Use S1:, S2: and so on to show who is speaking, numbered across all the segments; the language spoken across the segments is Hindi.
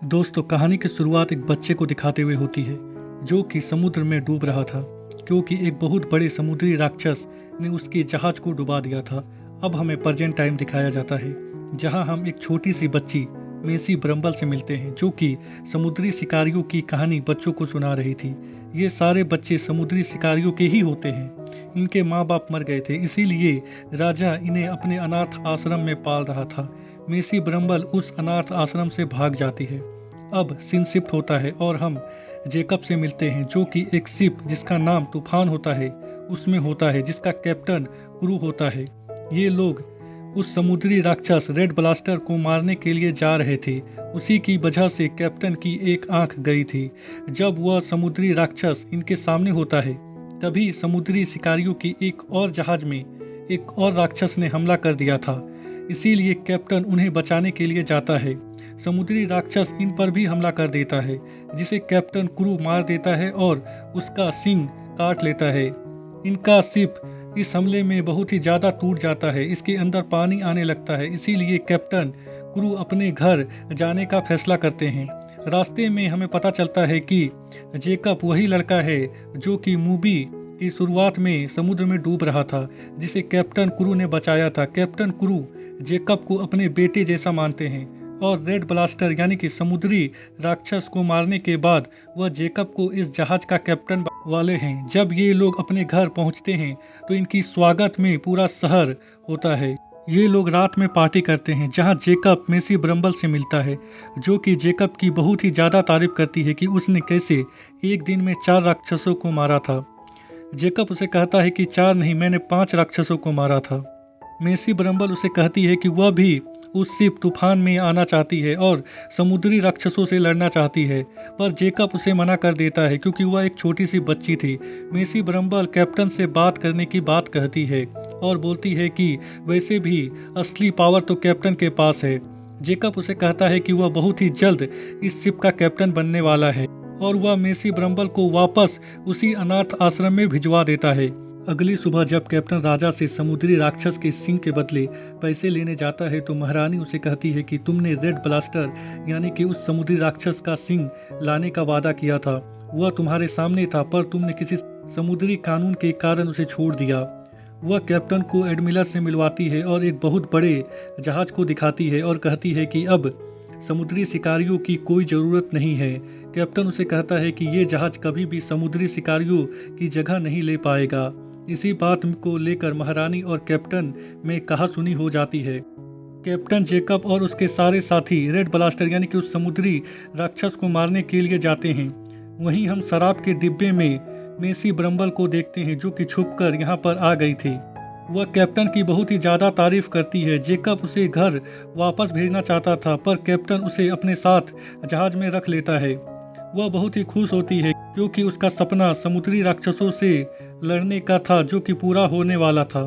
S1: दोस्तों, कहानी की शुरुआत एक बच्चे को दिखाते हुए होती है जो कि समुद्र में डूब रहा था क्योंकि एक बहुत बड़े समुद्री राक्षस ने उसके जहाज को डुबा दिया था। अब हमें प्रेजेंट टाइम दिखाया जाता है जहां हम एक छोटी सी बच्ची मेसी ब्रम्बल से मिलते हैं जो कि समुद्री शिकारियों की कहानी बच्चों को सुना रही थी। ये सारे बच्चे समुद्री शिकारियों के ही होते हैं। इनके माँ बाप मर गए थे, इसीलिए राजा इन्हें अपने अनाथ आश्रम में पाल रहा था। मेसी ब्रम्बल उस अनाथ आश्रम से भाग जाती है। अब सीन शिफ्ट होता है और हम जेकब से मिलते हैं जो कि एक शिप जिसका नाम तूफान होता है उसमें होता है, जिसका कैप्टन क्रू होता है। ये लोग उस समुद्री राक्षस रेड ब्लास्टर को मारने के लिए जा रहे थे। उसी की वजह से कैप्टन की एक आंख गई थी। जब वह समुद्री राक्षस इनके सामने होता है तभी समुद्री शिकारियों की एक और जहाज में एक और राक्षस ने हमला कर दिया था, इसीलिए कैप्टन उन्हें बचाने के लिए जाता है। समुद्री राक्षस इन पर भी हमला कर देता है जिसे कैप्टन क्रू मार देता है और उसका सिंग काट लेता है। इनका शिप इस हमले में बहुत ही ज़्यादा टूट जाता है, इसके अंदर पानी आने लगता है, इसीलिए कैप्टन क्रू अपने घर जाने का फैसला करते हैं। रास्ते में हमें पता चलता है कि जेकब वही लड़का है जो कि मूवी की शुरुआत में समुद्र में डूब रहा था, जिसे कैप्टन क्रू ने बचाया था। कैप्टन क्रू जेकब को अपने बेटे जैसा मानते हैं और रेड ब्लास्टर यानी कि समुद्री राक्षस को मारने के बाद वह जेकब को इस जहाज का कैप्टन वाले हैं। जब ये लोग अपने घर पहुंचते हैं तो इनकी स्वागत में पूरा शहर होता है। ये लोग रात में पार्टी करते हैं जहां जेकब मेसी ब्रम्बल से मिलता है जो कि जेकब की बहुत ही ज़्यादा तारीफ करती है कि उसने कैसे एक दिन में 4 राक्षसों को मारा था। जेकब उसे कहता है कि 4 नहीं, मैंने 5 राक्षसों को मारा था। मेसी ब्रम्बल उसे कहती है कि वह भी उस शिप तूफान में आना चाहती है और समुद्री राक्षसों से लड़ना चाहती है, पर जेकब उसे मना कर देता है क्योंकि वह एक छोटी सी बच्ची थी। मेसी ब्रम्बल कैप्टन से बात करने की बात कहती है और बोलती है कि वैसे भी असली पावर तो कैप्टन के पास है। जेकब उसे कहता है कि वह बहुत ही जल्द इस शिप का कैप्टन बनने वाला है और वह मेसी ब्रम्बल को वापस उसी अनाथ आश्रम में भिजवा देता है। अगली सुबह जब कैप्टन राजा से समुद्री राक्षस के सिंग के बदले पैसे लेने जाता है तो महारानी उसे कहती है कि तुमने रेड ब्लास्टर यानी कि उस समुद्री राक्षस का सिंग लाने का वादा किया था, वह तुम्हारे सामने था, पर तुमने किसी समुद्री कानून के कारण उसे छोड़ दिया। वह कैप्टन को एडमिरल से मिलवाती है और एक बहुत बड़े जहाज को दिखाती है और कहती है कि अब समुद्री शिकारियों की कोई ज़रूरत नहीं है। कैप्टन उसे कहता है कि ये जहाज कभी भी समुद्री शिकारियों की जगह नहीं ले पाएगा। इसी बात को लेकर महारानी और कैप्टन में कहासुनी हो जाती है। कैप्टन जेकब और उसके सारे साथी रेड ब्लास्टर यानी कि उस समुद्री राक्षस को मारने के लिए जाते हैं। वहीं हम शराब के डिब्बे में मेसी ब्रम्बल को देखते हैं जो कि छुपकर यहाँ पर आ गई थी। वह कैप्टन की बहुत ही ज़्यादा तारीफ करती है। जेकब उसे घर वापस भेजना चाहता था पर कैप्टन उसे अपने साथ जहाज में रख लेता है। वह बहुत ही खुश होती है क्योंकि उसका सपना समुद्री राक्षसों से लड़ने का था जो कि पूरा होने वाला था।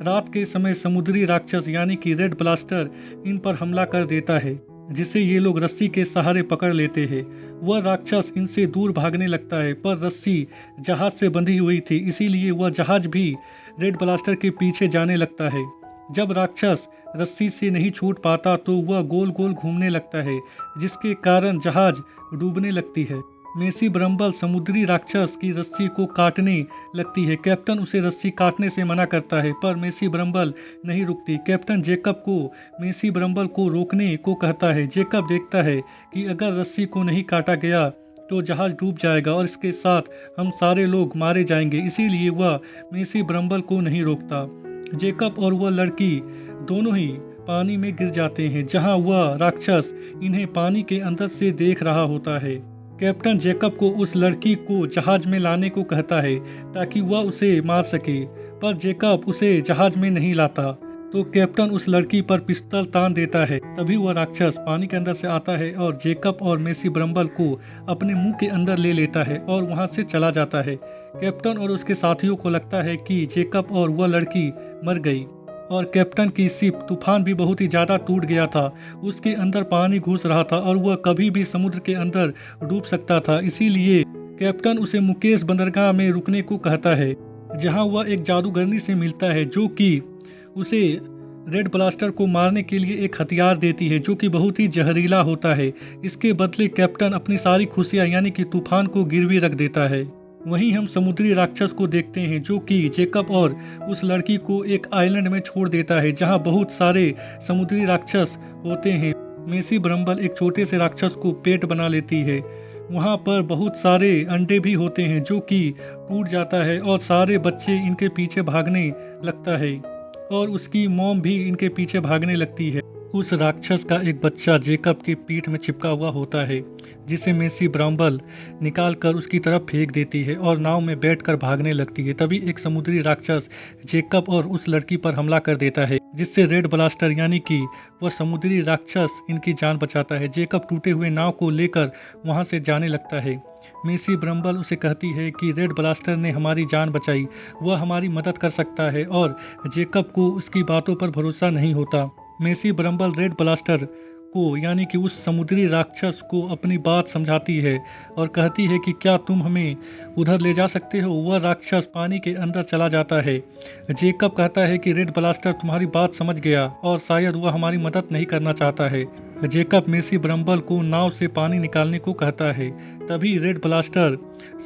S1: रात के समय समुद्री राक्षस यानी कि रेड ब्लास्टर इन पर हमला कर देता है जिसे ये लोग रस्सी के सहारे पकड़ लेते हैं। वह राक्षस इनसे दूर भागने लगता है पर रस्सी जहाज से बंधी हुई थी, इसीलिए वह जहाज भी रेड ब्लास्टर के पीछे जाने लगता है। जब राक्षस रस्सी से नहीं छूट पाता तो वह गोल गोल घूमने लगता है जिसके कारण जहाज डूबने लगती है। मेसी ब्रम्बल समुद्री राक्षस की रस्सी को काटने लगती है। कैप्टन उसे रस्सी काटने से मना करता है पर मेसी ब्रम्बल नहीं रुकती। कैप्टन जेकब को मेसी ब्रम्बल को रोकने को कहता है। जेकब देखता है कि अगर रस्सी को नहीं काटा गया तो जहाज डूब जाएगा और इसके साथ हम सारे लोग मारे जाएंगे, इसीलिए वह मेसी ब्रम्बल को नहीं रोकता। जेकब और वह लड़की दोनों ही पानी में गिर जाते हैं जहां वह राक्षस इन्हें पानी के अंदर से देख रहा होता है। कैप्टन जेकब को उस लड़की को जहाज में लाने को कहता है ताकि वह उसे मार सके, पर जेकब उसे जहाज में नहीं लाता तो कैप्टन उस लड़की पर पिस्तौल तान देता है। तभी वह राक्षस पानी के अंदर से आता है और जेकब और मेसी ब्रम्बल को अपने मुंह के अंदर ले लेता है और वहां से चला जाता है। कैप्टन और उसके साथियों को लगता है कि जेकब और वह लड़की मर गई और कैप्टन की शिप तूफान भी बहुत ही ज़्यादा टूट गया था। उसके अंदर पानी घुस रहा था और वह कभी भी समुद्र के अंदर डूब सकता था, इसीलिए कैप्टन उसे मुकेश बंदरगाह में रुकने को कहता है जहां वह एक जादूगरनी से मिलता है जो कि उसे रेड ब्लास्टर को मारने के लिए एक हथियार देती है जो कि बहुत ही जहरीला होता है। इसके बदले कैप्टन अपनी सारी खुशियां यानी कि तूफान को गिरवी रख देता है। वहीं हम समुद्री राक्षस को देखते हैं जो कि जेकब और उस लड़की को एक आइलैंड में छोड़ देता है जहां बहुत सारे समुद्री राक्षस होते हैं। मेसी ब्रम्बल एक छोटे से राक्षस को पेट बना लेती है। वहां पर बहुत सारे अंडे भी होते हैं जो कि टूट जाता है और सारे बच्चे इनके पीछे भागने लगता है और उसकी मॉम भी इनके पीछे भागने लगती है। उस राक्षस का एक बच्चा जेकब की पीठ में चिपका हुआ होता है जिसे मेसी ब्रम्बल निकाल कर उसकी तरफ फेंक देती है और नाव में बैठकर भागने लगती है। तभी एक समुद्री राक्षस जेकब और उस लड़की पर हमला कर देता है जिससे रेड ब्लास्टर यानी कि वह समुद्री राक्षस इनकी जान बचाता है। जेकब टूटे हुए नाव को लेकर वहां से जाने लगता है। मेसी ब्रम्बल उसे कहती है कि रेड ब्लास्टर ने हमारी जान बचाई, वह हमारी मदद कर सकता है और जेकब को उसकी बातों पर भरोसा नहीं होता। मेसी ब्रम्बल रेड ब्लास्टर को यानी कि उस समुद्री राक्षस को अपनी बात समझाती है और कहती है कि क्या तुम हमें उधर ले जा सकते हो। वह राक्षस पानी के अंदर चला जाता है। जेकब कहता है कि रेड ब्लास्टर तुम्हारी बात समझ गया और शायद वह हमारी मदद नहीं करना चाहता है। जेकब मेसी ब्रम्बल को नाव से पानी निकालने को कहता है। तभी रेड ब्लास्टर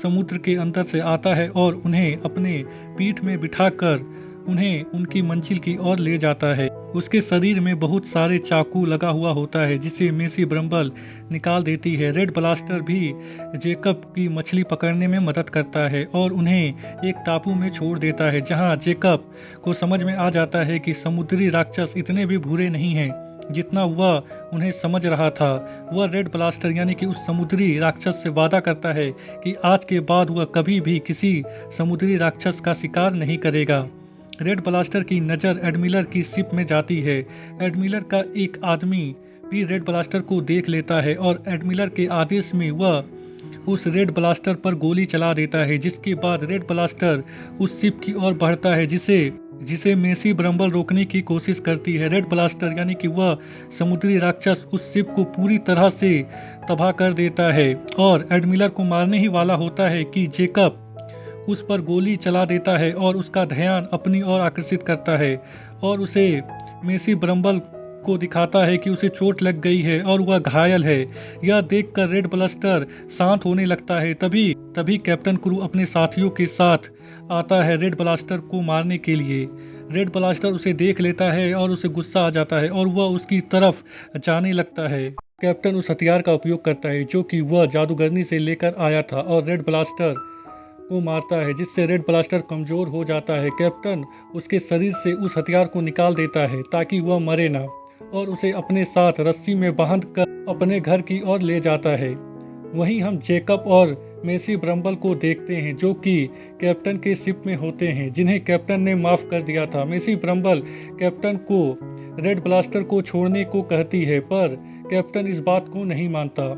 S1: समुद्र के अंदर से आता है और उन्हें अपने पीठ में बिठाकर उन्हें उनकी मंजिल की ओर ले जाता है। उसके शरीर में बहुत सारे चाकू लगा हुआ होता है जिसे मेसी ब्रम्बल निकाल देती है। रेड ब्लास्टर भी जेकब की मछली पकड़ने में मदद करता है और उन्हें एक टापू में छोड़ देता है जहां जेकब को समझ में आ जाता है कि समुद्री राक्षस इतने भी बुरे नहीं हैं जितना वह उन्हें समझ रहा था। वह रेड ब्लास्टर यानी कि उस समुद्री राक्षस से वादा करता है कि आज के बाद वह कभी भी किसी समुद्री राक्षस का शिकार नहीं करेगा। रेड ब्लास्टर की नज़र एडमिरल की शिप में जाती है। एडमिरल का एक आदमी भी रेड ब्लास्टर को देख लेता है और एडमिरल के आदेश में वह उस रेड ब्लास्टर पर गोली चला देता है जिसके बाद रेड ब्लास्टर उस शिप की ओर बढ़ता है जिसे मेसी ब्रम्बल रोकने की कोशिश करती है। रेड ब्लास्टर यानी कि वह समुद्री राक्षस उस शिप को पूरी तरह से तबाह कर देता है और एडमिरल को मारने ही वाला होता है कि जेकब उस पर गोली चला देता है और उसका ध्यान अपनी ओर आकर्षित करता है और उसे मेसी ब्रम्बल को दिखाता है कि उसे चोट लग गई है और वह घायल है। यह देखकर रेड ब्लास्टर शांत होने लगता है। तभी कैप्टन क्रू अपने साथियों के साथ आता है रेड ब्लास्टर को मारने के लिए। रेड ब्लास्टर उसे देख लेता है और उसे गुस्सा आ जाता है और वह उसकी तरफ जाने लगता है। कैप्टन उस हथियार का उपयोग करता है जो कि वह जादूगरनी से लेकर आया था और रेड ब्लास्टर को मारता है जिससे रेड ब्लास्टर कमजोर हो जाता है। कैप्टन उसके शरीर से उस हथियार को निकाल देता है ताकि वह मरे ना और उसे अपने साथ रस्सी में बांध कर अपने घर की ओर ले जाता है। वहीं हम जेकब और मेसी ब्रम्बल को देखते हैं जो कि कैप्टन के शिप में होते हैं जिन्हें कैप्टन ने माफ कर दिया था। मेसी ब्रम्बल कैप्टन को रेड ब्लास्टर को छोड़ने को कहती है पर कैप्टन इस बात को नहीं मानता।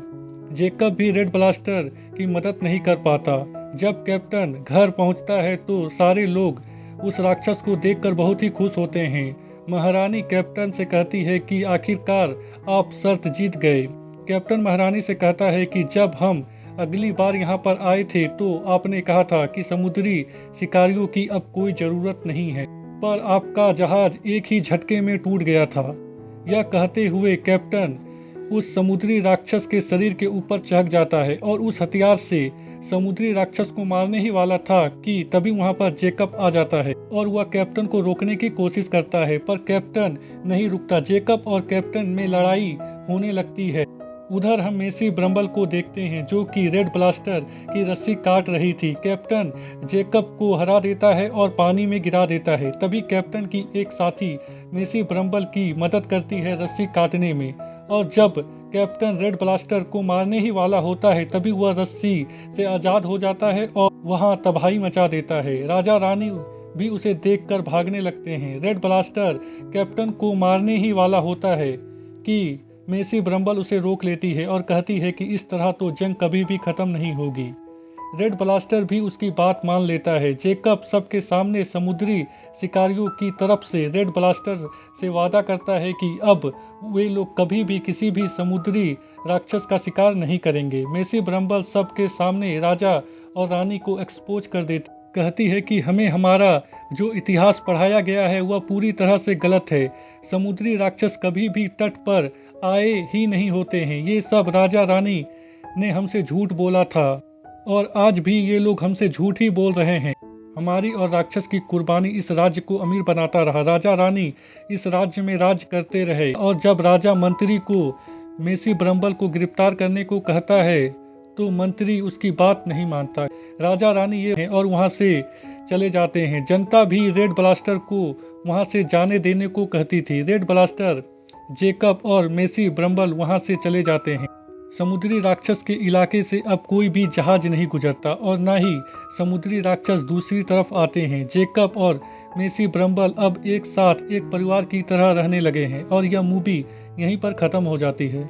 S1: जेकब भी रेड ब्लास्टर की मदद नहीं कर पाता। जब कैप्टन घर पहुंचता है तो सारे लोग उस राक्षस को देखकर बहुत ही खुश होते हैं। महारानी कैप्टन से कहती है कि आखिरकार आप शर्त जीत गए। कैप्टन महारानी से कहता है कि जब हम अगली बार यहाँ पर आए थे तो आपने कहा था कि समुद्री शिकारियों की अब कोई ज़रूरत नहीं है, पर आपका जहाज एक ही झटके में टूट गया था। यह कहते हुए कैप्टन उस समुद्री राक्षस के शरीर के ऊपर चढ़ जाता है और उस हथियार से समुद्री राक्षस को मारने ही वाला था कि तभी वहां पर जेकब आ जाता है और वह कैप्टन को रोकने की कोशिश करता है पर कैप्टन नहीं रुकता। जेकब और कैप्टन में लड़ाई होने लगती है। उधर हम मेसी ब्रम्बल को देखते हैं जो कि रेड ब्लास्टर की रस्सी काट रही थी। कैप्टन जेकब को हरा देता है और पानी में गिरा देता है। तभी कैप्टन की एक साथी मेसी ब्रम्बल की मदद करती है रस्सी काटने में और जब कैप्टन रेड ब्लास्टर को मारने ही वाला होता है तभी वह रस्सी से आज़ाद हो जाता है और वहां तबाही मचा देता है। राजा रानी भी उसे देखकर भागने लगते हैं। रेड ब्लास्टर कैप्टन को मारने ही वाला होता है कि मेसी ब्रम्बल उसे रोक लेती है और कहती है कि इस तरह तो जंग कभी भी खत्म नहीं होगी। रेड ब्लास्टर भी उसकी बात मान लेता है। जेकब सबके सामने समुद्री शिकारियों की तरफ से रेड ब्लास्टर से वादा करता है कि अब वे लोग कभी भी किसी भी समुद्री राक्षस का शिकार नहीं करेंगे। मेसी ब्रम्बल सबके सामने राजा और रानी को एक्सपोज कर देती, कहती है कि हमें हमारा जो इतिहास पढ़ाया गया है वह पूरी तरह से गलत है। समुद्री राक्षस कभी भी तट पर आए ही नहीं होते हैं। ये सब राजा रानी ने हमसे झूठ बोला था और आज भी ये लोग हमसे झूठ ही बोल रहे हैं। हमारी और राक्षस की कुर्बानी इस राज्य को अमीर बनाता रहा। राजा रानी इस राज्य में राज करते रहे और जब राजा मंत्री को मेसी ब्रम्बल को गिरफ्तार करने को कहता है तो मंत्री उसकी बात नहीं मानता। राजा रानी ये हैं और वहाँ से चले जाते हैं। जनता भी रेड ब्लास्टर को वहाँ से जाने देने को कहती थी। रेड ब्लास्टर, जेकब और मेसी ब्रम्बल वहाँ से चले जाते हैं। समुद्री राक्षस के इलाके से अब कोई भी जहाज नहीं गुजरता और न ही समुद्री राक्षस दूसरी तरफ आते हैं। जेकब और मेसी ब्रम्बल अब एक साथ एक परिवार की तरह रहने लगे हैं और यह मूवी यहीं पर ख़त्म हो जाती है।